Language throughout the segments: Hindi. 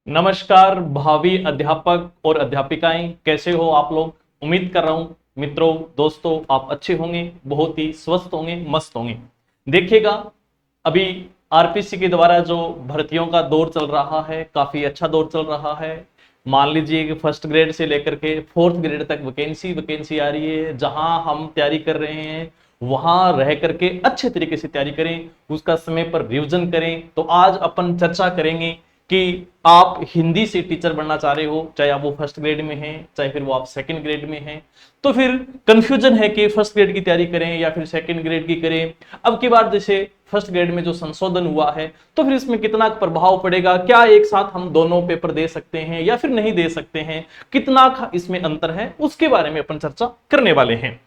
नमस्कार भावी अध्यापक और अध्यापिकाएं, कैसे हो आप लोग। उम्मीद कर रहा हूं मित्रों दोस्तों आप अच्छे होंगे, बहुत ही स्वस्थ होंगे, मस्त होंगे। देखिएगा, अभी आरपीसी के द्वारा जो भर्तियों का दौर चल रहा है, काफी अच्छा दौर चल रहा है। मान लीजिए कि फर्स्ट ग्रेड से लेकर के फोर्थ ग्रेड तक वैकेंसी आ रही है। जहां हम तैयारी कर रहे हैं वहां रह करके अच्छे तरीके से तैयारी करें, उसका समय पर रिवीजन करें। तो आज अपन चर्चा करेंगे कि आप हिंदी से टीचर बनना चाह रहे हो, चाहे आप वो फर्स्ट ग्रेड में हैं, चाहे फिर वो आप सेकंड ग्रेड में हैं। तो फिर कंफ्यूजन है कि फर्स्ट ग्रेड की तैयारी करें या फिर सेकंड ग्रेड की करें। अब की बार जैसे फर्स्ट ग्रेड में जो संशोधन हुआ है, तो फिर इसमें कितना प्रभाव पड़ेगा, क्या एक साथ हम दोनों पेपर दे सकते हैं या फिर नहीं दे सकते हैं, कितना इसमें अंतर है, उसके बारे में अपन चर्चा करने वाले हैं।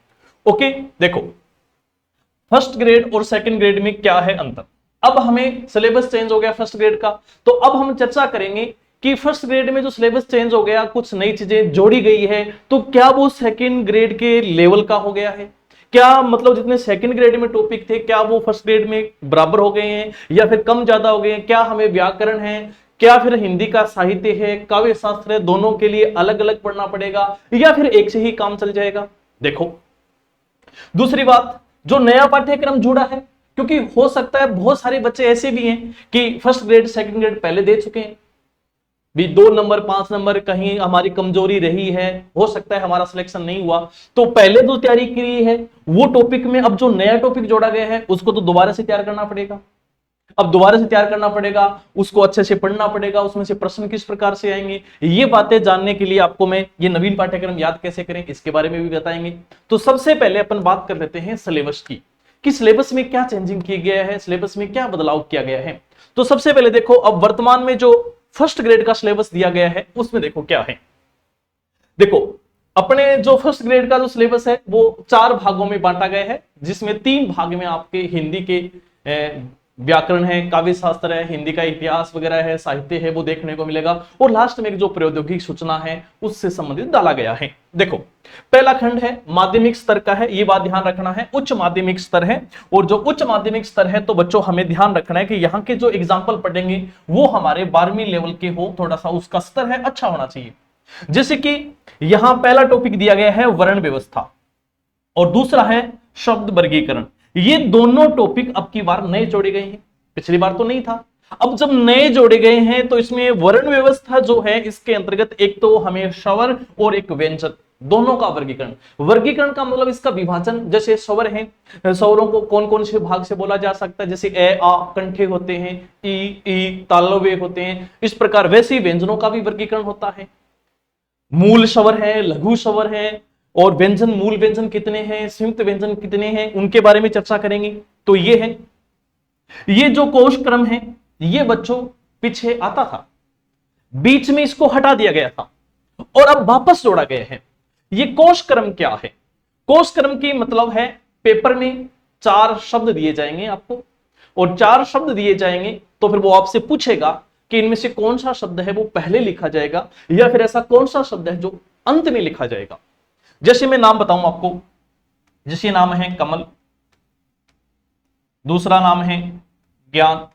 ओके, देखो फर्स्ट ग्रेड और सेकंड ग्रेड में क्या है अंतर। अब हमें सिलेबस चेंज हो गया फर्स्ट ग्रेड का, तो अब हम चर्चा करेंगे कि फर्स्ट ग्रेड में जो सिलेबस चेंज हो गया, कुछ नई चीजें जोड़ी गई है, तो क्या वो सेकंड ग्रेड के लेवल का हो गया है। क्या मतलब जितने सेकंड ग्रेड में टॉपिक थे, क्या वो फर्स्ट ग्रेड में बराबर हो गए हैं या फिर कम ज्यादा हो गए हैं। क्या हमें व्याकरण है, क्या फिर हिंदी का साहित्य है, काव्य शास्त्र है, दोनों के लिए अलग अलग पढ़ना पड़ेगा या फिर एक से ही काम चल जाएगा। देखो, दूसरी बात, जो नया पाठ्यक्रम जुड़ा है, क्योंकि हो सकता है बहुत सारे बच्चे ऐसे भी हैं कि फर्स्ट ग्रेड सेकंड ग्रेड पहले दे चुके हैं, भी 2 नंबर 5 नंबर कहीं हमारी कमजोरी रही है, हो सकता है हमारा सिलेक्शन नहीं हुआ, तो पहले जो तैयारी की है वो टॉपिक में अब जो नया टॉपिक जोड़ा गया है उसको तो दोबारा से तैयार करना पड़ेगा। अब दोबारा से तैयार करना पड़ेगा, उसको अच्छे से पढ़ना पड़ेगा, उसमें से प्रश्न किस प्रकार से आएंगे, ये बातें जानने के लिए आपको मैं ये नवीन पाठ्यक्रम याद कैसे करें इसके बारे में भी बताएंगे। तो सबसे पहले अपन बात कर लेते हैं सिलेबस की, कि सिलेबस में क्या चेंजिंग किया गया है, सिलेबस में क्या बदलाव किया गया है। तो सबसे पहले देखो, अब वर्तमान में जो फर्स्ट ग्रेड का सिलेबस दिया गया है उसमें देखो क्या है। देखो, अपने जो फर्स्ट ग्रेड का जो सिलेबस है वो 4 भागों में बांटा गया है, जिसमें 3 भाग में आपके हिंदी के व्याकरण है, काव्य शास्त्र है, हिंदी का इतिहास वगैरह है, साहित्य है, वो देखने को मिलेगा। और लास्ट में एक जो प्रौद्योगिक सूचना है उससे संबंधित डाला गया है। देखो, पहला खंड है माध्यमिक स्तर का है, ये बात ध्यान रखना है, उच्च माध्यमिक स्तर है। और जो उच्च माध्यमिक स्तर है तो बच्चों हमें ध्यान रखना है कि यहाँ के जो एग्जाम्पल पढ़ेंगे वो हमारे 12वीं लेवल के हो, थोड़ा सा उसका स्तर है अच्छा होना चाहिए। जैसे कि यहां पहला टॉपिक दिया गया है वर्ण व्यवस्था और दूसरा है शब्द वर्गीकरण। ये दोनों टॉपिक अब की बार नए जोड़े गए हैं, पिछली बार तो नहीं था। अब जब नए जोड़े गए हैं तो इसमें वर्ण व्यवस्था जो है इसके अंतर्गत एक तो हमें स्वर और एक व्यंजन, दोनों का वर्गीकरण। वर्गीकरण का मतलब इसका विभाजन, जैसे स्वर हैं, स्वरों को कौन कौन से भाग से बोला जा सकता है, जैसे ए आ कंठे होते हैं, ई तालव्य होते हैं, इस प्रकार वैसे ही व्यंजनों का भी वर्गीकरण होता है। मूल स्वर है, लघु स्वर है, और व्यंजन, मूल व्यंजन कितने हैं, संयुक्त व्यंजन कितने हैं, उनके बारे में चर्चा करेंगे। तो ये है, ये जो कोश क्रम है ये बच्चों पीछे आता था, बीच में इसको हटा दिया गया था और अब वापस जोड़ा गया है। ये कोश क्रम क्या है? कोश क्रम की मतलब है पेपर में 4 शब्द दिए जाएंगे आपको, और 4 शब्द दिए जाएंगे तो फिर वो आपसे पूछेगा कि इनमें से कौन सा शब्द है वो पहले लिखा जाएगा या फिर ऐसा कौन सा शब्द है जो अंत में लिखा जाएगा। जैसे मैं नाम बताऊं आपको, जैसे नाम है कमल, दूसरा नाम है ज्ञान,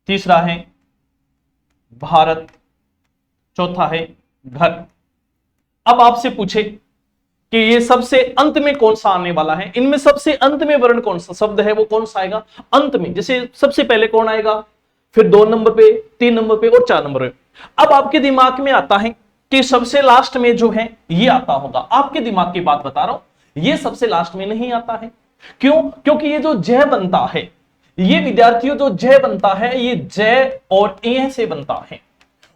तीसरा है भारत, चौथा है घर। अब आपसे पूछे कि ये सबसे अंत में कौन सा आने वाला है, इनमें सबसे अंत में वर्ण कौन सा शब्द है वो कौन सा आएगा अंत में। जैसे सबसे पहले कौन आएगा, फिर 2 नंबर पे, 3 नंबर पे और 4 नंबर पे। अब आपके दिमाग में आता है कि सबसे लास्ट में जो है ये आता होगा, आपके दिमाग की बात बता रहा हूं, ये सबसे लास्ट में नहीं आता है। क्यों? क्योंकि ये जो जय बनता है, ये विद्यार्थियों जो जय बनता है ये जय और ए से बनता है,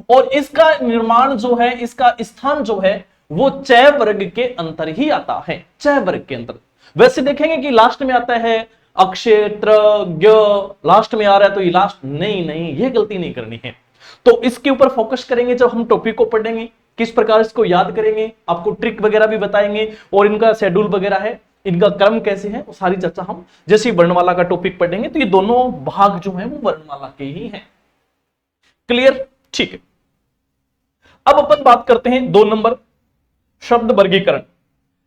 और इसका निर्माण जो है, इसका स्थान जो है वो चय वर्ग के अंतर ही आता है, चय वर्ग के अंतर। वैसे देखेंगे कि लास्ट में आता है अक्षय त्र, लास्ट में आ रहा है तो ये लास्ट, नहीं, ये गलती नहीं करनी है। तो इसके ऊपर फोकस करेंगे जब हम टॉपिक को पढ़ेंगे, किस प्रकार इसको याद करेंगे, आपको ट्रिक वगैरह भी बताएंगे और इनका शेड्यूल वगैरह है, इनका क्रम कैसे है, वो सारी चर्चा हम जैसे वर्णमाला का टॉपिक पढ़ेंगे। तो ये दोनों भाग जो है वो वर्णमाला के ही हैं। क्लियर? ठीक है। अब अपन बात करते हैं 2 नंबर, शब्द वर्गीकरण।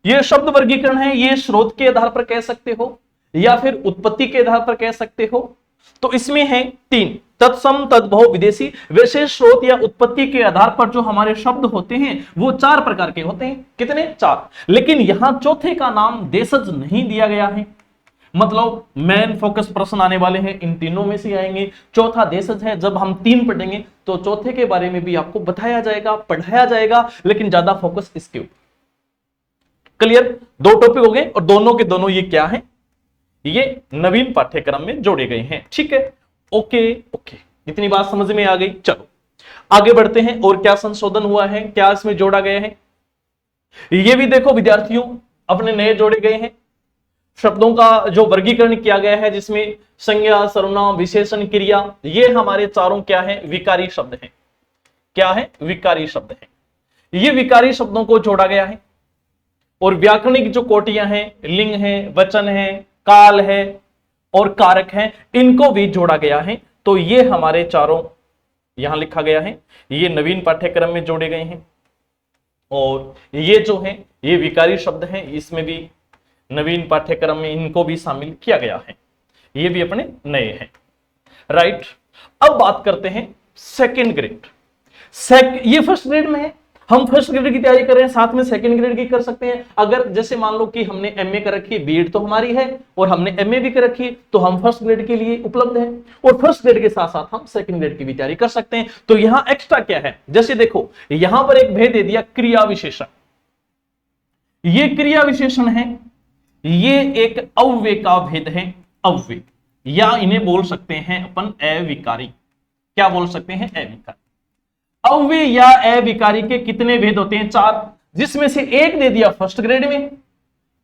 ये शब्द वर्गीकरण है, ये स्रोत के आधार पर कह सकते हो या फिर उत्पत्ति के आधार पर कह सकते हो, तो इसमें है 3, तत्सम, तद्भव, विदेशी। वैसे स्रोत या उत्पत्ति के आधार पर जो हमारे शब्द होते हैं वो 4 प्रकार के होते हैं। कितने? 4। लेकिन यहां चौथे का नाम देशज नहीं दिया गया है। मतलब मेन फोकस प्रश्न आने वाले हैं, इन तीनों में से आएंगे। चौथा देशज है। जब हम 3 पढ़ेंगे तो चौथे के बारे में भी आपको बताया जाएगा, पढ़ाया जाएगा, लेकिन ज्यादा फोकस इसके ऊपर। क्लियर? 2 टॉपिक हो गए और दोनों के दोनों ये क्या है? ये नवीन पाठ्यक्रम में जोड़े गए हैं। ठीक है, ओके ओके, इतनी बात समझ में आ गई। चलो आगे बढ़ते हैं। और क्या संशोधन हुआ है, क्या इसमें जोड़ा गया है, ये भी देखो विद्यार्थियों। अपने नए जोड़े गए हैं शब्दों का जो वर्गीकरण किया गया है, जिसमें संज्ञा, सर्वनाम, विशेषण, क्रिया, ये हमारे चारों क्या है? विकारी शब्द हैं। क्या है? विकारी शब्द हैं। ये विकारी शब्दों को जोड़ा गया है। और व्याकरणिक जो कोटियां हैं, लिंग है, वचन है, काल है और कारक है, इनको भी जोड़ा गया है। तो ये हमारे चारों यहां लिखा गया है, ये नवीन पाठ्यक्रम में जोड़े गए हैं। और ये जो है ये विकारी शब्द हैं, इसमें भी नवीन पाठ्यक्रम में इनको भी शामिल किया गया है। ये भी अपने नए हैं। राइट, अब बात करते हैं सेकेंड ग्रेड। ये फर्स्ट ग्रेड में है। हम फर्स्ट ग्रेड की तैयारी कर रहे हैं, साथ में सेकंड ग्रेड की कर सकते हैं। अगर जैसे मान लो कि हमने एमए कर रखी है, बीएड तो हमारी है और हमने एमए भी कर रखी है, तो हम फर्स्ट ग्रेड के लिए उपलब्ध है। और फर्स्ट ग्रेड के साथ साथ हम सेकंड ग्रेड की भी तैयारी कर सकते हैं। तो यहां एक्स्ट्रा क्या है, जैसे देखो यहां पर एक भेद दे दिया, क्रिया विशेषण। ये क्रिया विशेषण है, ये एक अव्यय का भेद है। अव्यय, या इन्हें बोल सकते हैं अपन अविकारी। क्या बोल सकते हैं? अविकारी। अव्यय या अविकारी के कितने भेद होते हैं? 4, जिसमें से एक दे दिया फर्स्ट ग्रेड में,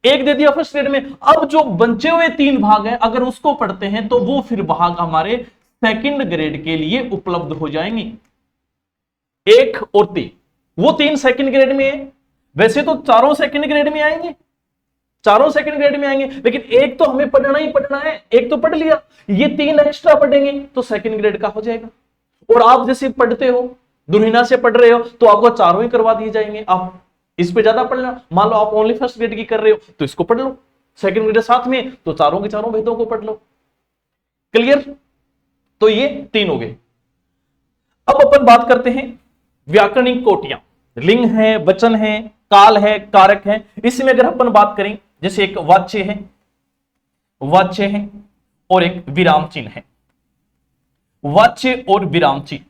एक दे दिया फर्स्ट ग्रेड में। अब जो बचे हुए 3 भाग हैं, अगर उसको पढ़ते हैं तो वो फिर भाग हमारे सेकंड ग्रेड के लिए उपलब्ध हो जाएंगे। 1 और 3, वो 3 सेकंड ग्रेड में है। वैसे तो चारों सेकंड ग्रेड में आएंगे, चारों सेकंड ग्रेड में आएंगे, लेकिन एक तो हमें पढ़ना ही पढ़ना है। एक तो पढ़ लिया, ये 3 एक्स्ट्रा पढ़ेंगे तो सेकंड ग्रेड का हो जाएगा। और आप जैसे पढ़ते हो, दुर्हिना से पढ़ रहे हो, तो आपको चारों ही करवा दिए जाएंगे। आप इस पे ज्यादा पढ़ना, मान लो आप ओनली फर्स्ट ग्रेड की कर रहे हो तो इसको पढ़ लो, सेकंड ग्रेड साथ में तो चारों के चारों भेदों को पढ़ लो। क्लियर? तो ये 3 हो गए। अब अपन बात करते हैं व्याकरणिक कोटियां। लिंग है, वचन है, काल है, कारक है। इसमें अगर अपन बात करें, जैसे एक वाच्य है, वाच्य है और एक विराम चिन्ह है। वाच्य और विराम चिन्ह,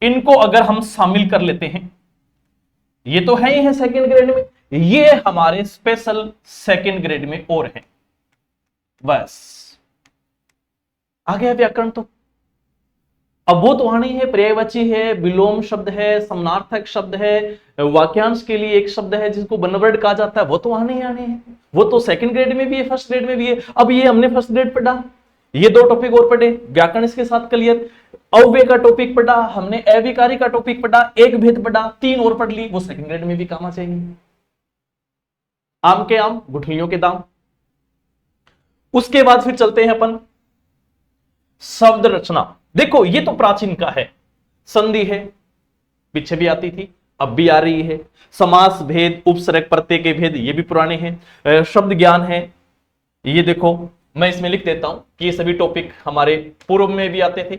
इनको अगर हम शामिल कर लेते हैं, ये तो है ही है सेकंड ग्रेड में, ये हमारे स्पेशल सेकंड ग्रेड में और है। बस आ गया व्याकरण। तो अब वो तो आनी है, पर्यायवाची है, विलोम शब्द है, समानार्थक शब्द है, वाक्यांश के लिए एक शब्द है जिसको बनवर्ड कहा जाता है, वो तो आने ही आने हैं। वो तो सेकंड ग्रेड में भी है, फर्स्ट ग्रेड में भी है। अब ये हमने फर्स्ट ग्रेड पढ़ा, ये 2 टॉपिक और पढ़े, व्याकरण इसके साथ क्लियर। अव्यय का टॉपिक पढ़ा हमने, अविकारी का टॉपिक पढ़ा, एक भेद पढ़ा, 3 और पढ़ ली, वो सेकंड ग्रेड में भी काम आ जाएंगे। आम के आम, गुठलियों के दाम। उसके बाद फिर चलते हैं अपन शब्द रचना। देखो ये तो प्राचीन का है, संधि है, पीछे भी आती थी, अब भी आ रही है। समास भेद, उपसर्ग, प्रत्यय के भेद, ये भी पुराने हैं। शब्द ज्ञान है, ये देखो मैं इसमें लिख देता हूं कि ये सभी टॉपिक हमारे पूर्व में भी आते थे,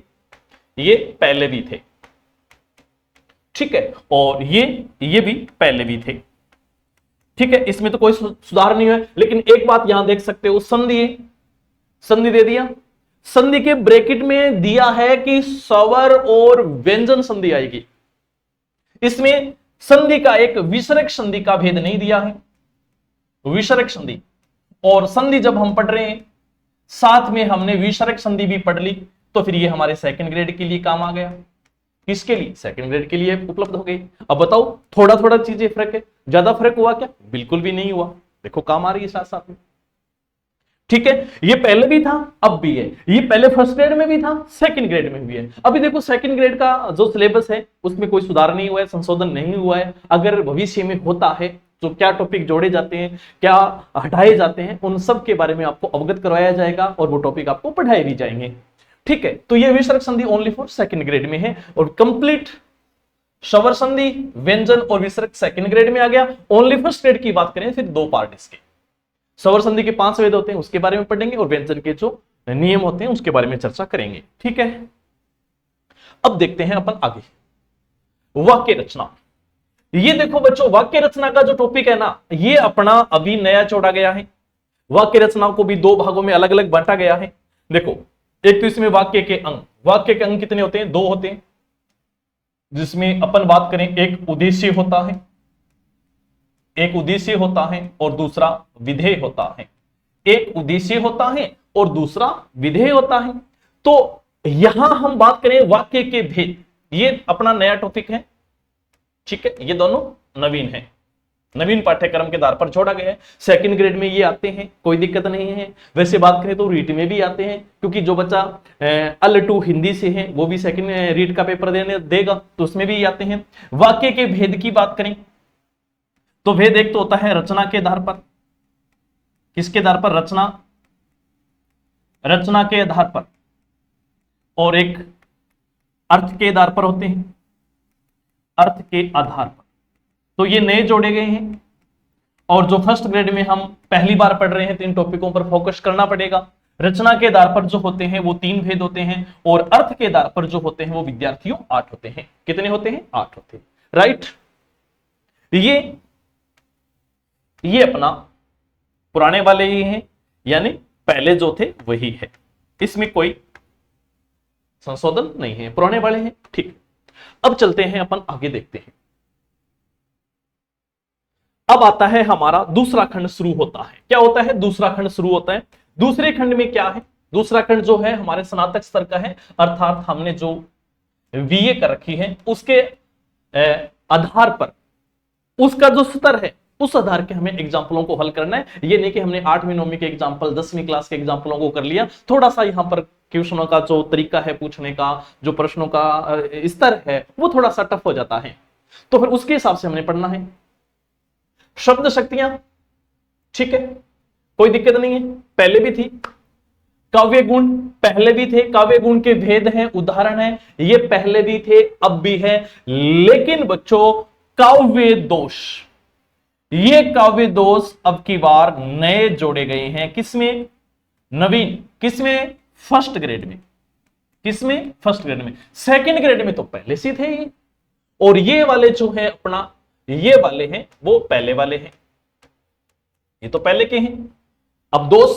ये पहले भी थे। ठीक है, और ये भी पहले भी थे। ठीक है, इसमें तो कोई सुधार नहीं है। लेकिन एक बात यहां देख सकते हो, संधि दे दिया, संधि के ब्रैकेट में दिया है कि स्वर और व्यंजन संधि आएगी। इसमें संधि का एक विसर्ग संधि का भेद नहीं दिया है। विसर्ग संधि और संधि जब हम पढ़ रहे हैं, साथ में हमने विसर्ग संधि भी पढ़ ली, तो फिर ये हमारे सेकंड ग्रेड के लिए काम आ गया। किसके लिए? सेकंड ग्रेड के लिए उपलब्ध हो गई। अब बताओ, थोड़ा थोड़ा चीजें फर्क है, ज्यादा फर्क हुआ क्या? बिल्कुल भी नहीं हुआ। देखो काम आ रही है साथ साथ में। ठीक है, ये पहले भी था, अब भी है। ये पहले फर्स्ट ग्रेड में भी था, सेकंड ग्रेड में भी है। अभी देखो सेकंड ग्रेड का जो सिलेबस है उसमें कोई सुधार नहीं हुआ है, संशोधन नहीं हुआ है। अगर भविष्य में होता है तो क्या टॉपिक जोड़े जाते हैं, क्या हटाए जाते हैं, उन सब के बारे में आपको अवगत करवाया जाएगा और वो टॉपिक आपको पढ़ाए भी जाएंगे। ठीक है, तो ये विसर्ग संधि ओनली फॉर सेकंड ग्रेड में है और कंप्लीट स्वर संधि, व्यंजन और विसर्ग सेकंड ग्रेड में आ गया। ओनली फर्स्ट ग्रेड की बात करें फिर 2 पार्ट इसके। स्वर संधि के 5 भेद होते हैं, उसके बारे में पढ़ेंगे, और व्यंजन के जो नियम होते हैं उसके बारे में चर्चा करेंगे। ठीक है, अब देखते हैं अपन आगे वाक्य रचना। ये देखो बच्चों, वाक्य रचना का जो टॉपिक है ना, ये अपना अभी नया जोड़ा गया है। वाक्य रचना को भी दो भागों में अलग अलग बांटा गया है। देखो, एक तो इसमें वाक्य के अंग, वाक्य के अंग कितने होते हैं? दो होते हैं, जिसमें अपन बात करें एक उद्देश्य होता है, एक उद्देश्य होता है और दूसरा विधेय होता है। एक उद्देश्य होता है और दूसरा विधेय होता है। तो यहां हम बात करें वाक्य के भेद, ये अपना नया टॉपिक है। ठीक है, ये दोनों नवीन है, नवीन पाठ्यक्रम के आधार पर जोड़ा गया है। सेकंड ग्रेड में ये आते हैं, कोई दिक्कत नहीं है। वैसे बात करें तो रीट में भी आते हैं, क्योंकि जो बच्चा अल2 हिंदी से है वो भी सेकंड रीट का पेपर देने देगा, तो उसमें भी आते हैं। वाक्य के भेद की बात करें तो भेद एक तो होता है रचना के आधार पर। किसके आधार पर? रचना, रचना के आधार पर, और एक अर्थ के आधार पर होते हैं, अर्थ के आधार पर। तो ये नए जोड़े गए हैं, और जो फर्स्ट ग्रेड में हम पहली बार पढ़ रहे हैं तो इन टॉपिकों पर फोकस करना पड़ेगा। रचना के आधार पर जो होते हैं वो 3 भेद होते हैं, और अर्थ के आधार पर जो होते हैं वो विद्यार्थियों 8 होते हैं। कितने होते हैं? 8 होते हैं, राइट। ये अपना पुराने वाले ही हैं, यानी पहले जो थे वही है, इसमें कोई संशोधन नहीं है, पुराने वाले हैं। ठीक, अब चलते हैं अपन आगे देखते हैं। अब आता है हमारा दूसरा खंड शुरू होता है। क्या होता है? दूसरा खंड शुरू होता है। दूसरे खंड में क्या है? दूसरा खंड जो है हमारे स्नातक स्तर का है, अर्थात हमने जो बीए कर रखी है उसके आधार पर, उसका जो स्तर है उस आधार के हमें एग्जाम्पलों को हल करना है। ये नहीं कि हमने 8वीं 9वीं के एग्जाम्पल 10वीं क्लास के एग्जाम्पलों को कर लिया। थोड़ा सा यहाँ पर क्वेश्चनों का जो तरीका है पूछने का, जो प्रश्नों का स्तर है वो थोड़ा सा टफ हो जाता है, तो फिर उसके हिसाब से हमने पढ़ना है। शब्द शक्तियां, ठीक है, कोई दिक्कत नहीं है, पहले भी थी। काव्य गुण पहले भी थे, काव्य गुण के भेद हैं, उदाहरण है, ये पहले भी थे अब भी है। लेकिन बच्चों काव्य दोष, ये काव्य दोष अब की बार नए जोड़े गए हैं। किसमें? नवीन। किसमें? फर्स्ट ग्रेड में। किसमें? फर्स्ट ग्रेड में। सेकंड ग्रेड में तो पहले से थे ये, और ये वाले जो है अपना, ये वाले हैं वो पहले वाले हैं, ये तो पहले के हैं। अब दोष,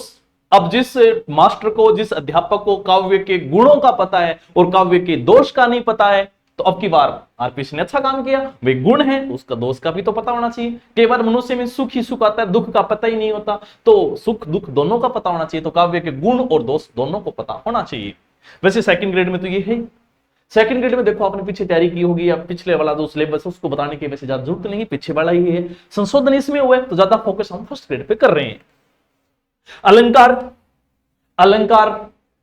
अब जिस मास्टर को, जिस अध्यापक को काव्य के गुणों का पता है और काव्य के दोष का नहीं पता है, तो अब की बार आरपीसी ने अच्छा काम किया, वे गुण है उसका दोष का भी तो पता होना चाहिए। कई बार मनुष्य में सुख ही सुख आता है, दुख का पता ही नहीं होता, तो सुख दुख दोनों का पता होना चाहिए। तो काव्य के गुण और दोष दोनों को पता होना चाहिए। वैसे सेकंड ग्रेड में तो ये है। सेकंड ग्रेड में देखो आपने पीछे तैयारी की होगी, या पिछले वाला जो सिलेबस है उसको बताने की वैसे ज्यादा जरूरत नहीं है, पीछे वाला ही है। संशोधन इसमें हुआ है तो ज्यादा फोकस हम फर्स्ट ग्रेड पे कर रहे हैं। अलंकार, अलंकार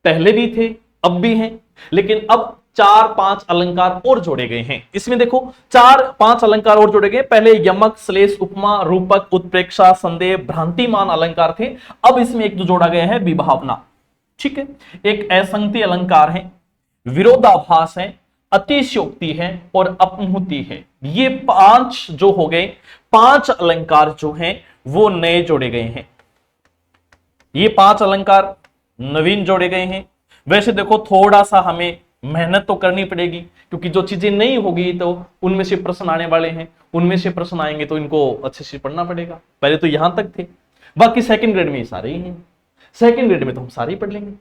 पहले भी थे अब भी हैं, लेकिन अब 4-5 अलंकार और जोड़े गए हैं। इसमें देखो 4-5 अलंकार और जोड़े गए। पहले यमक, श्लेष, उपमा, रूपक, उत्प्रेक्षा, संदेह, भ्रांतिमान अलंकार थे। अब इसमें एक जो जोड़ा गया है विभावना, ठीक है, एक असंगति अलंकार है, विरोधाभास है, अतिशयोक्ति है और अपमुति है। ये 5 जो हो गए, 5 अलंकार जो हैं वो नए जोड़े गए हैं। ये 5 अलंकार नवीन जोड़े गए हैं। वैसे देखो थोड़ा सा हमें मेहनत तो करनी पड़ेगी, क्योंकि जो चीजें नहीं होगी तो उनमें से प्रश्न आने वाले हैं, उनमें से प्रश्न आएंगे तो इनको अच्छे से पढ़ना पड़ेगा। पहले तो यहां तक थे, बाकी सेकंड ग्रेड में ये सारे ही हैं। सेकंड ग्रेड में तो हम सारे ही पढ़ लेंगे,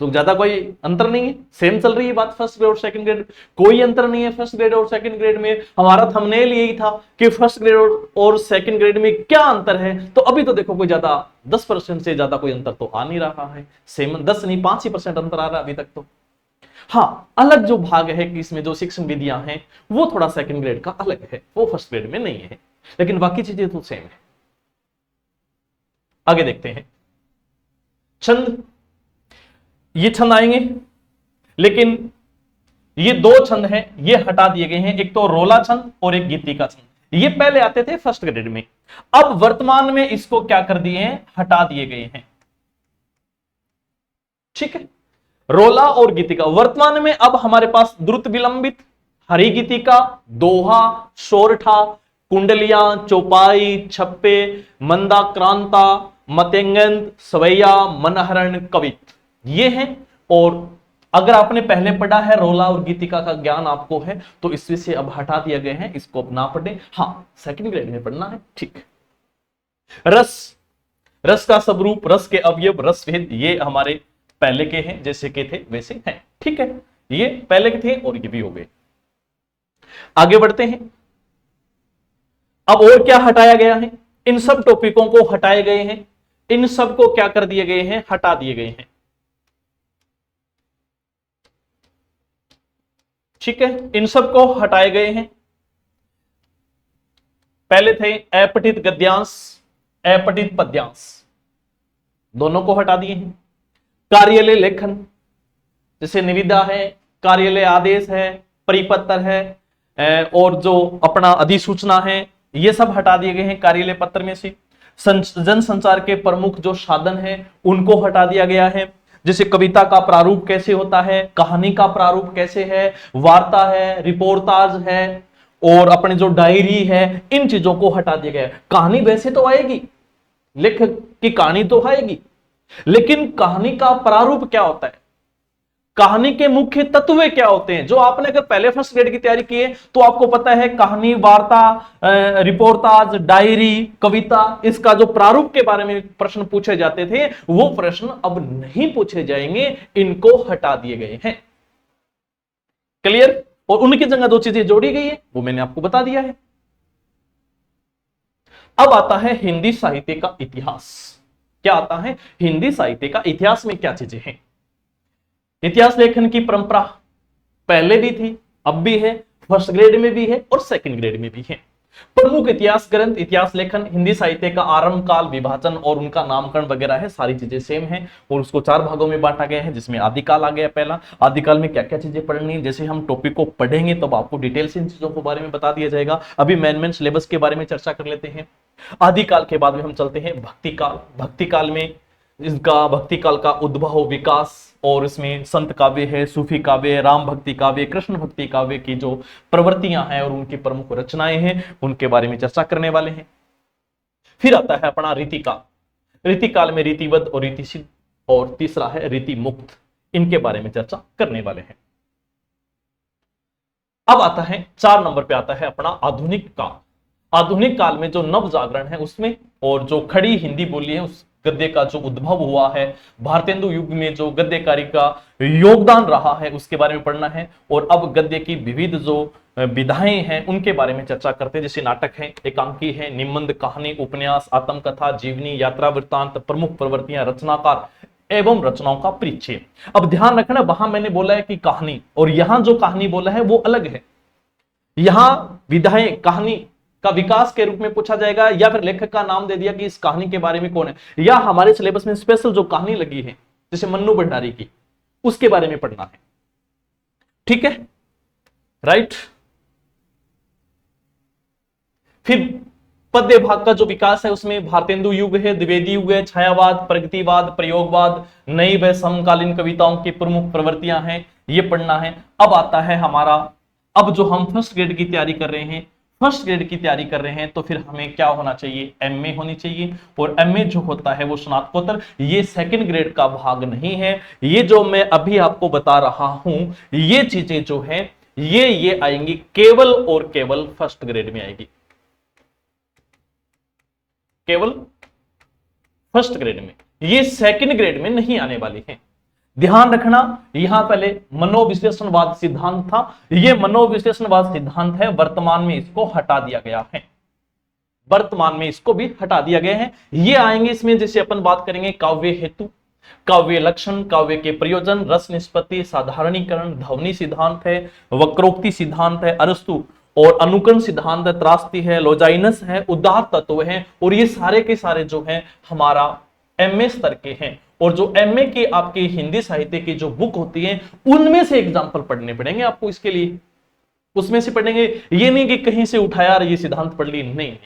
तो ज्यादा कोई अंतर नहीं है, सेम चल रही है बात। फर्स्ट ग्रेड और सेकंड ग्रेड कोई अंतर नहीं है। फर्स्ट ग्रेड और सेकंड ग्रेड में हमारा थंबनेल यही था कि फर्स्ट ग्रेड और सेकंड ग्रेड में क्या अंतर है। तो अभी तो देखो कोई ज्यादा 10% से ज्यादा कोई अंतर तो आ नहीं रहा है, सेम 10 नहीं 5% अंतर आ रहा है अभी तक तो। हाँ, अलग जो भाग है कि इसमें जो शिक्षण विधियां हैं वो थोड़ा सेकंड ग्रेड का अलग है, वो फर्स्ट ग्रेड में नहीं है, लेकिन बाकी चीजें तो सेम है। आगे देखते हैं छंद। ये छंद आएंगे, लेकिन ये 2 छंद हैं, ये हटा दिए गए हैं, एक तो रोला छंद और एक गीतिका छंद। ये पहले आते थे फर्स्ट ग्रेड में, अब वर्तमान में इसको क्या कर दिए हैं, हटा दिए गए हैं। ठीक है, रोला और गीतिका वर्तमान में अब हमारे पास द्रुत विलंबित, हरि गीतिका, दोहा, सोरठा, कुंडलियां, चौपाई, छप्पे, मंदाक्रांता, मतंगंद, सवैया, मनहरण, कवित, ये हैं। और अगर आपने पहले पढ़ा है रोला और गीतिका का ज्ञान आपको है तो इसमें से अब हटा दिए गए हैं, इसको अब ना पढ़े। हाँ, सेकंड ग्रेड में पढ़ना है, ठीक। रस, रस का स्वरूप, रस के अवयव, रस भेद, ये हमारे पहले के हैं, जैसे के थे वैसे हैं, ठीक है। ये पहले के थे और ये भी हो गए। आगे बढ़ते हैं। अब और क्या हटाया गया है? इन सब टॉपिकों को हटाए गए हैं, इन सब को क्या कर दिए गए हैं? हटा दिए गए हैं, ठीक है। इन सब को हटाए गए हैं। पहले थे अपठित गद्यांश, अपठित पद्यांश, दोनों को हटा दिए हैं। कार्यालय लेखन, जैसे निविदा है, कार्यालय आदेश है, परिपत्र है, और जो अपना अधिसूचना है, ये सब हटा दिए गए हैं कार्यालय पत्र में से। जन संचार के प्रमुख जो साधन है उनको हटा दिया गया है, जैसे कविता का प्रारूप कैसे होता है, कहानी का प्रारूप कैसे है, वार्ता है, रिपोर्टाज है, और अपने जो डायरी है, इन चीजों को हटा दिया गया है। कहानी वैसे तो आएगी, लेखक की कहानी तो आएगी, लेकिन कहानी का प्रारूप क्या होता है, कहानी के मुख्य तत्व क्या होते हैं, जो आपने अगर पहले फर्स्ट ग्रेड की तैयारी की है तो आपको पता है कहानी, वार्ता, रिपोर्टाज, डायरी, कविता, इसका जो प्रारूप के बारे में प्रश्न पूछे जाते थे वो प्रश्न अब नहीं पूछे जाएंगे, इनको हटा दिए गए हैं। क्लियर? और उनकी जगह दो चीजें जोड़ी गई है, वो मैंने आपको बता दिया है। अब आता है हिंदी साहित्य का इतिहास। क्या आता है? हिंदी साहित्य का इतिहास में क्या चीजें हैं। इतिहास लेखन की परंपरा पहले भी थी, अब भी है, फर्स्ट ग्रेड में भी है और सेकंड ग्रेड में भी है। प्रमुख इतिहास ग्रंथ, इतिहास लेखन, हिंदी साहित्य का आरंभ काल, विभाजन और उनका नामकरण वगैरह है, सारी चीजें सेम है। और उसको 4 भागों में बांटा गया है, जिसमें आदिकाल आ गया पहला। आदिकाल में क्या क्या चीजें पढ़नी है, जैसे हम टॉपिक को पढ़ेंगे तब आपको डिटेल से इन चीजों के बारे में बता दिया जाएगा। अभी मेन सिलेबस के बारे में चर्चा कर लेते हैं। आदिकाल के बाद में हम चलते हैं भक्ति काल। भक्ति काल में इसका भक्ति काल का उद्भव, विकास, और इसमें संत काव्य है, सूफी काव्य, राम भक्ति काव्य, कृष्ण भक्ति काव्य की जो प्रवृत्तियां हैं और उनकी प्रमुख रचनाएं हैं उनके बारे में चर्चा करने वाले हैं। फिर आता है अपना रीतिकाल। रीतिकाल में रीतिबद्ध और रीतिसिद्ध, और तीसरा है रीति मुक्त, इनके बारे में चर्चा करने वाले हैं। अब आता है 4 नंबर पे आता है अपना आधुनिक काल। आधुनिक काल में जो नव जागरण है उसमें, और जो खड़ी हिंदी बोली है उस गद्य का जो उद्भव हुआ है, भारतेंदु युग में जो गद्यकारी का योगदान रहा है उसके बारे में पढ़ना है। और अब गद्य की विविध जो विधाएं हैं उनके बारे में चर्चा करते हैं, जैसे नाटक है, एकांकी है, निबंध, कहानी, उपन्यास, आत्मकथा, जीवनी, यात्रा वृत्तांत, प्रमुख प्रवृत्तियां, रचनाकार एवं रचनाओं का परिचय। अब ध्यान रखना, वहां मैंने बोला है कि कहानी, और यहां जो कहानी बोला है वो अलग है। यहां विधाएं कहानी का विकास के रूप में पूछा जाएगा, या फिर लेखक का नाम दे दिया कि इस कहानी के बारे में कौन है, या हमारे सिलेबस में स्पेशल जो कहानी लगी है जैसे मन्नू भंडारी की, उसके बारे में पढ़ना है। ठीक है, राइट। फिर पद्य भाग का जो विकास है उसमें भारतेंदु युग है, द्विवेदी युग है, छायावाद, प्रगतिवाद, प्रयोगवाद, नई व समकालीन कविताओं की प्रमुख प्रवृत्तियां हैं, ये पढ़ना है। अब आता है हमारा, अब जो हम फर्स्ट ग्रेड की तैयारी कर रहे हैं, फर्स्ट ग्रेड की तैयारी कर रहे हैं तो फिर हमें क्या होना चाहिए, एमए होनी चाहिए। और एमए जो होता है वो स्नातकोत्तर, ये सेकंड ग्रेड का भाग नहीं है। ये जो मैं अभी आपको बता रहा हूं ये चीजें जो है ये आएंगी केवल और केवल फर्स्ट ग्रेड में आएगी, केवल फर्स्ट ग्रेड में, ये सेकंड ग्रेड में नहीं आने वाली है। ध्यान रखना, यहां पहले मनोविश्लेषणवाद सिद्धांत था, यह मनोविश्लेषणवाद सिद्धांत है, वर्तमान में इसको हटा दिया गया है, वर्तमान में इसको भी हटा दिया गया है। ये आएंगे इसमें, जैसे अपन बात करेंगे काव्य हेतु, काव्य लक्षण, काव्य के प्रयोजन, रस निष्पत्ति, साधारणीकरण, ध्वनि सिद्धांत है, वक्रोक्ति सिद्धांत है, अरस्तु और अनुकरण सिद्धांत है, त्रास्ती है, लोजाइनस है, उदार तत्व है, और ये सारे के सारे जो है हमारा एमए स्तर के हैं। और जो एमए के आपकी हिंदी साहित्य की जो बुक होती है उनमें से एग्जाम्पल पढ़ने पड़ेंगे आपको, इसके लिए उसमें से पढ़ेंगे। ये नहीं कि कहीं से उठाया और ये सिद्धांत पढ़ ली, नहीं।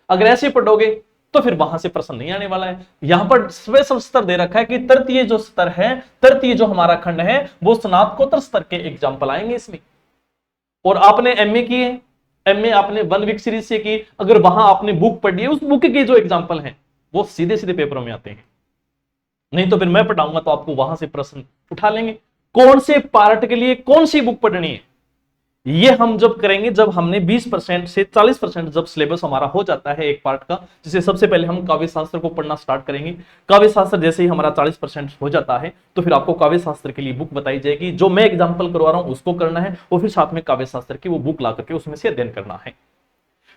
अगर ऐसे पढ़ोगे तो फिर वहां से प्रश्न नहीं आने वाला है। यहां पर स्पेशल स्तर दे रखा है कि तृतीय जो स्तर है, तृतीय जो हमारा खंड है वो स्नातकोत्तर स्तर के एग्जाम्पल आएंगे इसमें। और आपने एमए की है, एमए आपने 1 वीक सीरीज से की, अगर वहां आपने बुक पढ़ी है उस बुक के जो एग्जाम्पल हैं वो सीधे सीधे पेपरों में आते हैं, नहीं तो फिर मैं पढ़ाऊंगा तो आपको वहां से प्रश्न उठा लेंगे। कौन से पार्ट के लिए कौन सी बुक पढ़नी है, ये हम जब करेंगे जब हमने 20% से 40% जब सिलेबस हमारा हो जाता है एक पार्ट का। जैसे सबसे पहले हम काव्य शास्त्र को पढ़ना स्टार्ट करेंगे। काव्य शास्त्र जैसे ही हमारा 40% हो जाता है तो फिर आपको काव्य शास्त्र के लिए बुक बताई जाएगी, जो मैं एग्जाम्पल करवा रहा हूं उसको करना है, और फिर साथ में काव्य शास्त्र की वो बुक ला करके उसमें से अध्ययन करना है।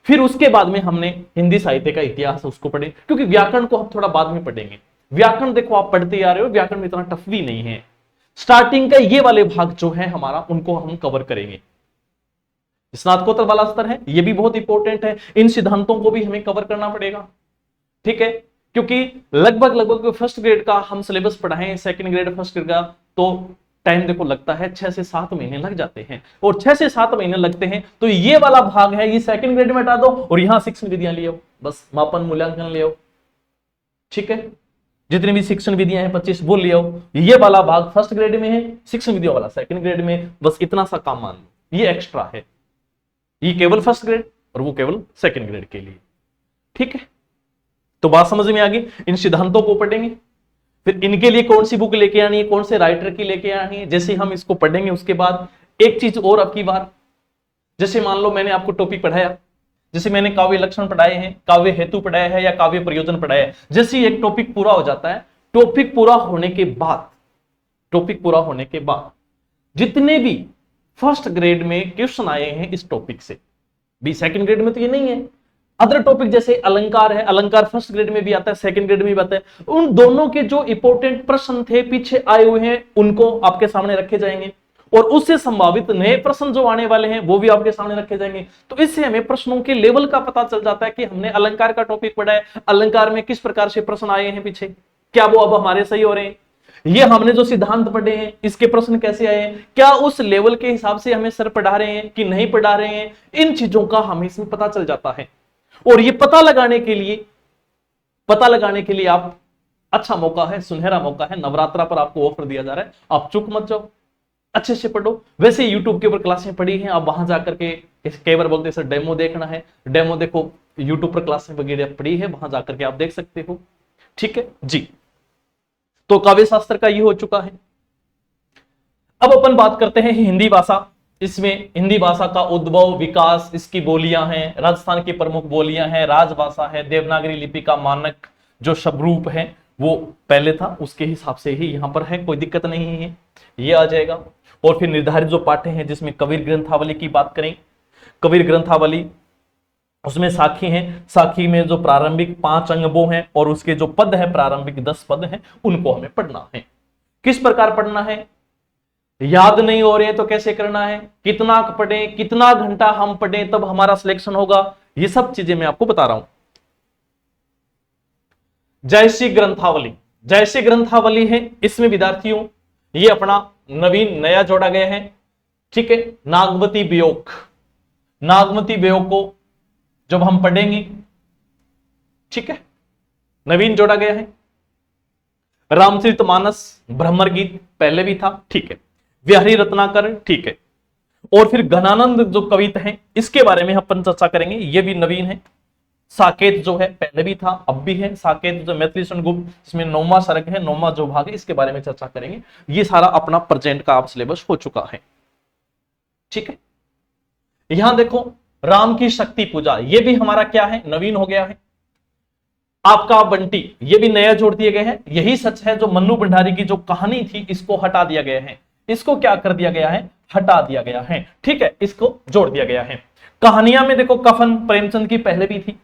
फिर उसके बाद में हमने हिंदी साहित्य का इतिहास उसको पढ़े, क्योंकि व्याकरण को हम थोड़ा बाद में पढ़ेंगे। व्याकरण देखो आप पढ़ते आ रहे हो, व्याकरण में इतना टफ भी नहीं है। स्टार्टिंग का ये वाले भाग जो है हमारा, उनको हम कवर करेंगे। स्नातकोत्तर वाला स्तर है, ये भी बहुत इंपॉर्टेंट है, इन सिद्धांतों को भी हमें कवर करना पड़ेगा, ठीक है। क्योंकि लगभग फर्स्ट ग्रेड का हम सिलेबस पढ़ाएं, सेकंड ग्रेड फर्स्ट ग्रेड का, तो टाइम देखो लगता है 6 से 7 महीने लग जाते हैं, और 6 से 7 महीने लगते हैं तो ये वाला भाग है ये सेकंड ग्रेड में हटा दो, और यहां शिक्षण विधियां ले आओ, बस मापन मूल्यांकन ले आओ, ठीक है। जितनी भी शिक्षण विधियां हैं 25 वो ले आओ। ये वाला भाग फर्स्ट ग्रेड में है, शिक्षण विधियों वाला सेकंड ग्रेड में, बस इतना सा काम मान लो, ये एक्स्ट्रा है, ये केवल फर्स्ट ग्रेड और वो केवल सेकंड ग्रेड के लिए, ठीक है। तो बात समझ में आ गई। इन सिद्धांतों को पढ़ेंगे, फिर इनके लिए कौन सी बुक लेके आनी है, कौन से राइटर की लेके आनी है, जैसे हम इसको पढ़ेंगे उसके बाद एक चीज और अब की बार, जैसे मान लो मैंने आपको टॉपिक पढ़ाया, जैसे मैंने काव्य लक्षण पढ़ाए हैं, काव्य हेतु पढ़ाया है या काव्य प्रयोजन पढ़ाया है, जैसे एक टॉपिक पूरा हो जाता है, टॉपिक पूरा होने के बाद जितने भी फर्स्ट ग्रेड में क्वेश्चन आए हैं इस टॉपिक से, भी सेकंड ग्रेड में तो ये नहीं है, अदर टॉपिक जैसे अलंकार है, अलंकार फर्स्ट ग्रेड में भी आता है, सेकंड ग्रेड में भी आता है, उन दोनों के जो इंपॉर्टेंट प्रश्न थे पीछे आए हुए हैं उनको आपके सामने रखे जाएंगे, और उससे संभावित नए प्रश्न जो आने वाले हैं वो भी आपके सामने रखे जाएंगे। तो इससे हमें प्रश्नों के लेवल का पता चल जाता है कि हमने अलंकार का टॉपिक पढ़ा है, अलंकार में किस प्रकार से प्रश्न आए हैं पीछे, क्या वो अब हमारे सही हो रहे हैं, ये हमने जो सिद्धांत पढ़े हैं इसके प्रश्न कैसे आए हैं, क्या उस लेवल के हिसाब से हमें सर पढ़ा रहे हैं कि नहीं पढ़ा रहे हैं, इन चीजों का हमें इसमें पता चल जाता है। और ये पता लगाने के लिए आप अच्छा मौका है, सुनहरा मौका है, नवरात्रा पर आपको ऑफर दिया जा रहा है, आप चुप मत जाओ, अच्छे से पढ़ो। वैसे यूट्यूब के ऊपर क्लासें पढ़ी हैं, आप वहां जाकर के कई बार बोलते हैं सर डेमो देखना है, डेमो देखो, यूट्यूब पर क्लासें वगैरह पढ़ी है, वहां जाकर के आप देख सकते हो, ठीक है जी। तो काव्य शास्त्र का ये हो चुका है। अब अपन बात करते हैं हिंदी भाषा। इसमें हिंदी भाषा का उद्भव, विकास, इसकी बोलियां हैं, राजस्थान की प्रमुख बोलियां हैं, राजभाषा है, देवनागरी लिपि का मानक जो शब्दरूप है वो पहले था उसके हिसाब से ही यहां पर है, कोई दिक्कत नहीं है, ये आ जाएगा। और फिर निर्धारित जो पाठ्य हैं जिसमें कबीर ग्रंथावली की बात करें, कबीर ग्रंथावली उसमें साखी है, साखी में जो प्रारंभिक 5 अंग वो हैं और उसके जो पद है प्रारंभिक 10 पद हैं उनको हमें पढ़ना है। किस प्रकार पढ़ना है, याद नहीं हो रहे हैं तो कैसे करना है, कितना पढ़े, कितना घंटा हम पढ़े तब हमारा सिलेक्शन होगा, ये सब चीजें मैं आपको बता रहा हूं। जयश्री ग्रंथावली, जयश्री ग्रंथावली है, इसमें विद्यार्थियों ये अपना नवीन नया जोड़ा गया है, ठीक है। नागमती वियोग, नागमती वियोग को जब हम पढ़ेंगे, ठीक है, नवीन जोड़ा गया है। रामचरितमानस, भ्रमर गीत पहले भी था, ठीक है। बिहारी रत्नाकर, ठीक है। और फिर घनानंद जो कविता है इसके बारे में अपन चर्चा करेंगे, ये भी नवीन है। साकेत जो है पहले भी था अब भी है, साकेत जो मैथिली गुप्त, इसमें 9वां सर्ग है, 9वां जो भाग है, इसके बारे में चर्चा करेंगे। ये सारा अपना प्रेजेंट का आप सिलेबस हो चुका है, ठीक है। यहां देखो राम की शक्ति पूजा, ये भी हमारा क्या है, नवीन हो गया है। आपका बंटी, ये भी नया जोड़ दिए गए हैं। यही सच है जो मन्नू भंडारी की जो कहानी थी इसको हटा दिया गया है, इसको क्या कर दिया गया है, हटा दिया गया है, ठीक है, इसको जोड़ दिया गया है। कहानियां में देखो कफन प्रेमचंद की पहले भी थी,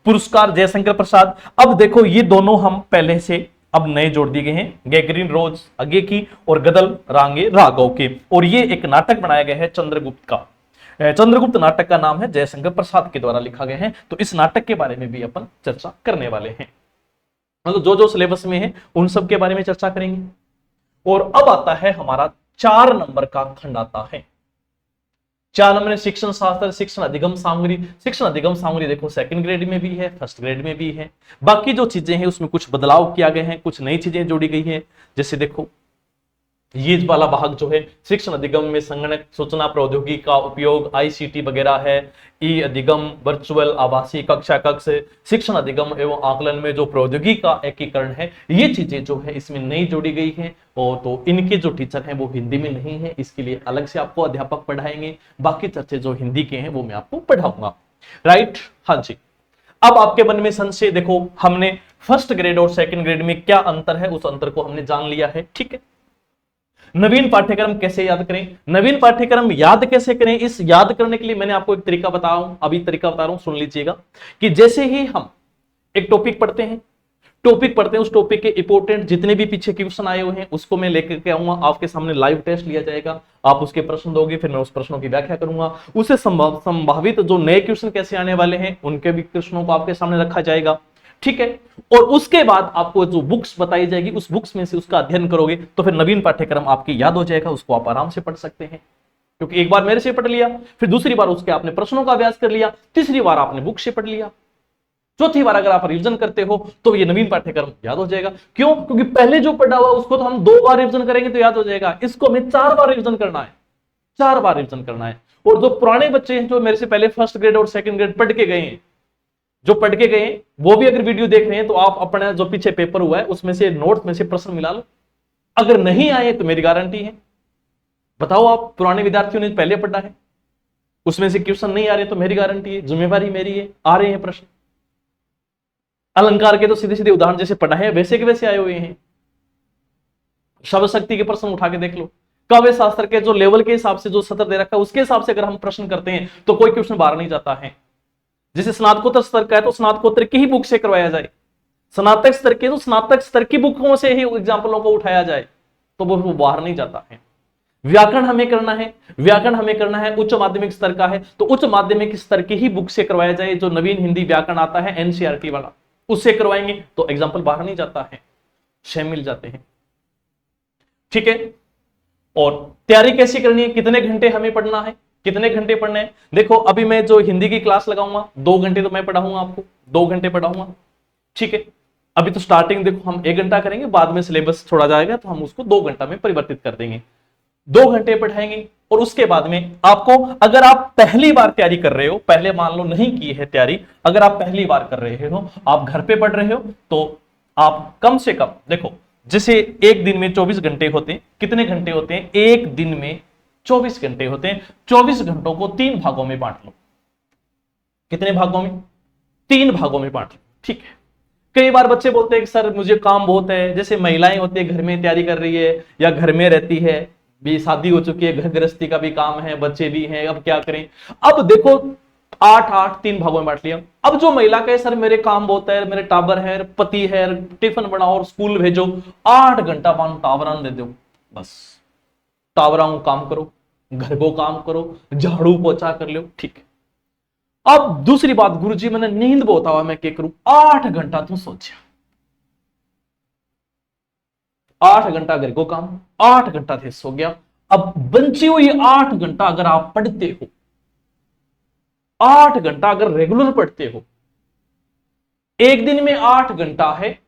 पुरस्कार जयशंकर प्रसाद, अब देखो ये दोनों हम पहले से अब नए जोड़ दिए गए हैं, गैगरीन रोज आगे की और गदल रांगे राघव के। और ये एक नाटक बनाया गया है चंद्रगुप्त का, चंद्रगुप्त नाटक का नाम है, जयशंकर प्रसाद के द्वारा लिखा गया है। तो इस नाटक के बारे में भी अपन चर्चा करने वाले हैं, मतलब जो जो सिलेबस में है उन सब के बारे में चर्चा करेंगे। और अब आता है हमारा 4 नंबर का खंड आता है। 4 नंबर में शिक्षण शास्त्र, शिक्षण अधिगम सामग्री। शिक्षण अधिगम सामग्री देखो सेकंड ग्रेड में भी है, फर्स्ट ग्रेड में भी है। बाकी जो चीजें हैं उसमें कुछ बदलाव किया गया है, कुछ नई चीजें जोड़ी गई है। जैसे देखो ये वाला भाग जो है शिक्षण अधिगम में संगणक सूचना प्रौद्योगिकी का उपयोग, आईसीटी वगैरह है, ई अधिगम, वर्चुअल आभासी कक्षा कक्ष, शिक्षण अधिगम एवं आकलन में जो प्रौद्योगिकी का एकीकरण है, ये चीजें जो है इसमें नई जोड़ी गई है। और तो इनके जो टीचर हैं वो हिंदी में नहीं है, इसके लिए अलग से आपको अध्यापक पढ़ाएंगे। बाकी चर्चे जो हिंदी के हैं वो मैं आपको पढ़ाऊंगा, राइट। हाँ जी, अब आपके मन में संशय, देखो हमने फर्स्ट ग्रेड और सेकंड ग्रेड में क्या अंतर है उस अंतर को हमने जान लिया है, ठीक है। नवीन पाठ्यक्रम कैसे याद करें, नवीन पाठ्यक्रम याद कैसे करें, इस याद करने के लिए मैंने आपको एक तरीका बता रहा हूं, अभी तरीका बता रहा हूं, सुन लीजिएगा। कि जैसे ही हम एक टॉपिक पढ़ते हैं उस टॉपिक के इंपोर्टेंट जितने भी पीछे क्वेश्चन आए हुए हैं उसको मैं लेकर के आऊंगा, आपके सामने लाइव टेस्ट लिया जाएगा, आप उसके प्रश्न दोगे, फिर मैं उस प्रश्नों की व्याख्या करूंगा। उससे संभावित जो नए क्वेश्चन कैसे आने वाले हैं उनके भी प्रश्नों को आपके सामने रखा जाएगा, ठीक है। और उसके बाद आपको जो बुक्स बताई जाएगी उस बुक्स में से उसका अध्ययन करोगे तो फिर नवीन पाठ्यक्रम आपकी याद हो जाएगा, उसको आप आराम से पढ़ सकते हैं। क्योंकि एक बार मेरे से पढ़ लिया, फिर दूसरी बार उसके आपने प्रश्नों का अभ्यास कर लिया, तीसरी बार आपने बुक से पढ़ लिया, चौथी बार अगर आप रिवीजन करते हो तो ये नवीन पाठ्यक्रम याद हो जाएगा। क्यों? क्योंकि पहले जो पढ़ा हुआ उसको तो हम 2 बार रिवीजन करेंगे तो याद हो जाएगा, इसको हमें 4 बार रिवीजन करना है, 4 बार रिवीजन करना है। और जो पुराने बच्चे हैं जो मेरे से पहले फर्स्ट ग्रेड और सेकंड ग्रेड पढ़ के गए हैं, जो पढ़ के गए वो भी अगर वीडियो देख रहे हैं तो आप अपना जो पीछे पेपर हुआ है उसमें से नोट में से प्रश्न मिला लो। अगर नहीं आए तो मेरी गारंटी है, बताओ आप पुराने विद्यार्थियों ने पहले पढ़ा है, उसमें से क्वेश्चन नहीं आ रहे तो मेरी गारंटी है, जिम्मेवारी मेरी है, आ रहे हैं प्रश्न। अलंकार के तो सीधे सीधे उदाहरण जैसे पढ़ा है वैसे के वैसे आए हुए हैं। शब्द शक्ति के प्रश्न उठा के देख लो, काव्य शास्त्र के जो लेवल के हिसाब से जो सत्र दे रखा है उसके हिसाब से अगर हम प्रश्न करते हैं तो कोई क्वेश्चन बाहर नहीं जाता है। जैसे स्नातकोत्तर स्तर का है तो स्नातकोत्तर की ही बुक से करवाया जाए, स्नातक स्तर के तो स्नातक स्तर की बुकों से ही एग्जाम्पलों को उठाया जाए तो वो बाहर नहीं जाता है। व्याकरण हमें करना है उच्च माध्यमिक स्तर का है तो उच्च माध्यमिक स्तर की ही बुक से करवाया जाए। जो नवीन हिंदी व्याकरण आता है एनसीईआरटी वाला उससे करवाएंगे तो एग्जाम्पल बाहर नहीं जाता है, शेम मिल जाते हैं, ठीक है। और तैयारी कैसी करनी है, कितने घंटे हमें पढ़ना है, कितने घंटे पढ़ने हैं। देखो अभी मैं जो हिंदी की क्लास लगाऊंगा 2 घंटे तो मैं पढ़ाऊंगा आपको, 2 घंटे पढ़ाऊंगा, ठीक है। अभी तो स्टार्टिंग देखो हम 1 घंटा करेंगे, बाद में सिलेबस थोड़ा जाएगा तो हम उसको 2 घंटा में परिवर्तित कर देंगे, 2 घंटे पढ़ाएंगे। और उसके बाद में आपको, अगर आप पहली बार तैयारी कर रहे हो, पहले मान लो नहीं की है तैयारी, अगर आप पहली बार कर रहे हो, आप घर पे पढ़ रहे हो तो आप कम से कम देखो, जैसे एक दिन में 24 घंटे होते हैं, कितने घंटे होते हैं, एक दिन में 24 घंटे होते हैं, 24 घंटों को 3 भागों में बांट लो। कितने भागों में? 3 भागों में बांट लो, ठीक है। कई बार बच्चे बोलते हैं कि सर मुझे काम बहुत है, जैसे महिलाएं होती है घर में तैयारी कर रही है या घर में रहती है, भी शादी हो चुकी है, घर गृहस्थी का भी काम है, बच्चे भी हैं, अब क्या करें। अब देखो 8 3 भागों में बांट लिया। अब जो महिला कहे सर मेरे काम बहुत है, मेरे टाबर है, पति है, टिफिन बनाओ और स्कूल भेजो, 8 घंटा बांध टावरान दे दो, बस टावराऊ काम करो, घर को काम करो, झाड़ू पोछा कर लो, ठीक है। अब दूसरी बात, गुरुजी मैंने नींद बहुत आवा, मैं क्या करूं, 8 घंटा तू सोचा, 8 घंटा घर को काम, 8 घंटा थे सो गया। अब बची हुई 8 घंटा अगर आप पढ़ते हो, 8 घंटा अगर रेगुलर पढ़ते हो, एक दिन में 8 घंटा है,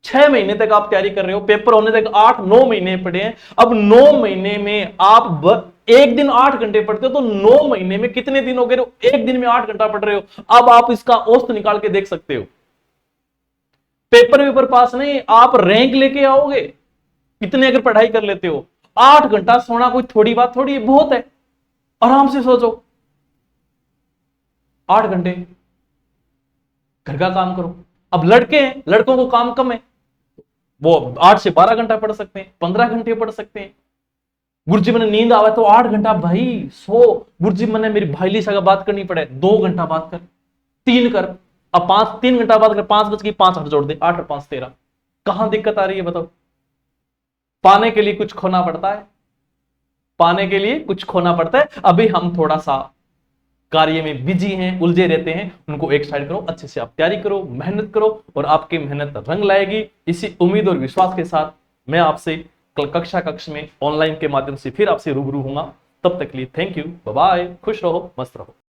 6 महीने तक आप तैयारी कर रहे हो, पेपर होने तक 8-9 महीने पढ़े हैं। अब 9 महीने में आप एक दिन 8 घंटे पढ़ते हो तो 9 महीने में कितने दिन हो गए, एक दिन में 8 घंटा पढ़ रहे हो। अब आप इसका औसत निकाल के देख सकते हो, पेपर पास नहीं, आप रैंक लेके आओगे कितने अगर पढ़ाई कर लेते हो। 8 घंटा सोना कोई थोड़ी बात थोड़ी है, बहुत है, आराम से सो जाओ, 8 घंटे घर का काम करो। अब लड़के हैं, लड़कों को काम कम है, वो 8 से 12 घंटा पढ़ सकते हैं, 15 घंटे पढ़ सकते हैं। गुरुजी मैंने नींद आवा तो 8 घंटा भाई सो, गुरुजी मैंने मेरी भाईली से बात करनी पड़े, 2 घंटा बात कर, 3 कर, अब 3 घंटा बात कर, 5 बज गई, 5 8 जोड़ दे, 8 और 5 13। कहां दिक्कत आ रही है बताओ? पाने के लिए कुछ खोना पड़ता है, पाने के लिए कुछ खोना पड़ता है। अभी हम थोड़ा सा कार्य में बिजी हैं, उलझे रहते हैं, उनको एक साइड करो, अच्छे से आप तैयारी करो, मेहनत करो और आपकी मेहनत रंग लाएगी। इसी उम्मीद और विश्वास के साथ मैं आपसे कल कक्ष में ऑनलाइन के माध्यम से फिर आपसे रूबरू होऊंगा। तब तक के लिए थैंक यू, बाय बाय, खुश रहो, मस्त रहो।